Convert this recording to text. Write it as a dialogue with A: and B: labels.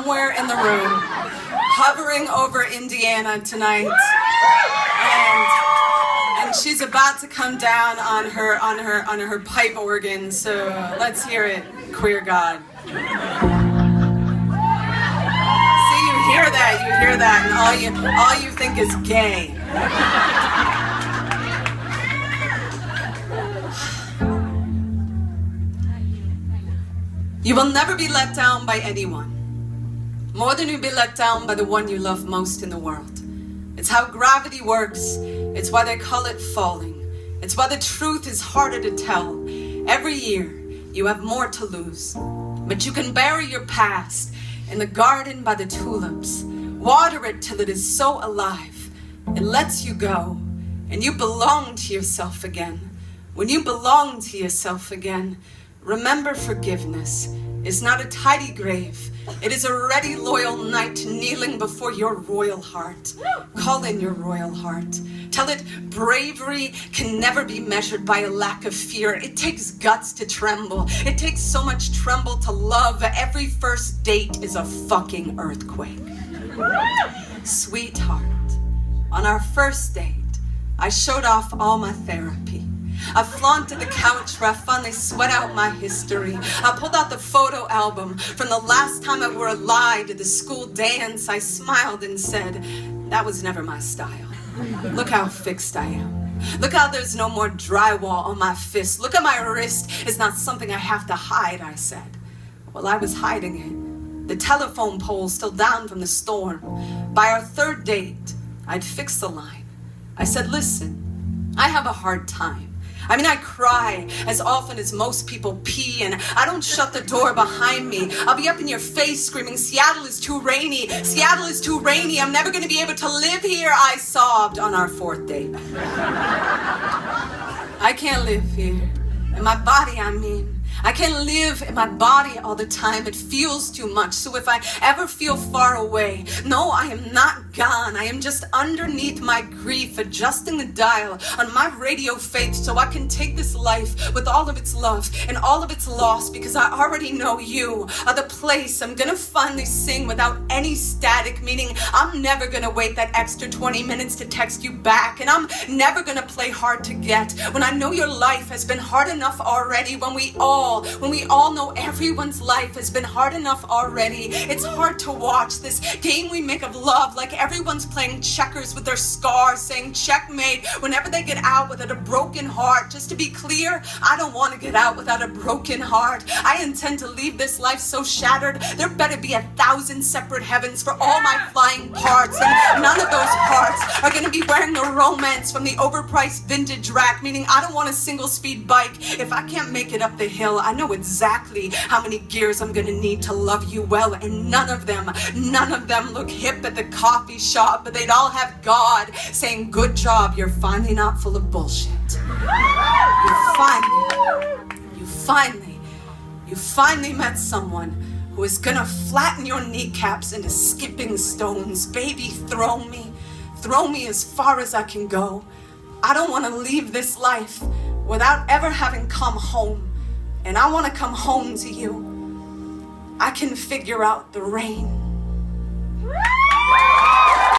A: somewhere in the room, hovering over Indiana tonight, and she's about to come down on her pipe organ. So let's hear it, Queer God. See, you hear that, and all you think is gay. You will never be let down by anyone, more than you'll be let down by the one you love most in the world. It's how gravity works. It's why they call it falling. It's why the truth is harder to tell. Every year, you have more to lose, but you can bury your past in the garden by the tulips. Water it till it is so alive. It lets you go, and you belong to yourself again. When you belong to yourself again, remember, forgiveness is not a tidy grave. It is a ready, loyal knight kneeling before your royal heart. Call in your royal heart. Tell it bravery can never be measured by a lack of fear. It takes guts to tremble. It takes so much tremble to love. Every first date is a fucking earthquake. Sweetheart, on our first date, I showed off all my therapy. I flaunted the couch where I finally sweat out my history. I pulled out the photo album from the last time I wore a lie to the school dance. I smiled and said, that was never my style. Look how fixed I am. Look how there's no more drywall on my fist. Look at my wrist. It's not something I have to hide, I said. Well, I was hiding it. The telephone pole still down from the storm. By our third date, I'd fixed the line. I said, listen, I have a hard time. I mean, I cry as often as most people pee, and I don't shut the door behind me. I'll be up in your face screaming, Seattle is too rainy. Seattle is too rainy. I'm never going to be able to live here, I sobbed on our fourth date. I can't live here. In my body, I mean. I can't live in my body all the time. It feels too much. So if I ever feel far away, no, I am not gone. I am just underneath my grief, adjusting the dial on my radio faith so I can take this life with all of its love and all of its loss, because I already know you are the place I'm gonna finally sing without any static, meaning I'm never gonna wait that extra 20 minutes to text you back, and I'm never gonna play hard to get when I know your life has been hard enough already. When we all know everyone's life has been hard enough already. It's hard to watch this game we make of love like everyone's playing checkers with their scars, saying checkmate whenever they get out without a broken heart. Just to be clear, I don't want to get out without a broken heart. I intend to leave this life so shattered, there better be 1,000 separate heavens for all my flying parts, and none of those parts are going to be wearing the romance from the overpriced vintage rack, meaning I don't want a single speed bike if I can't make it up the hill. I know exactly how many gears I'm gonna need to love you well, and none of them look hip at the coffee shop, but they'd all have God saying, good job, you're finally not full of bullshit. You finally met someone who is gonna flatten your kneecaps into skipping stones. Baby, throw me as far as I can go. I don't want to leave this life without ever having come home. And I want to come home to you. I can figure out the rain.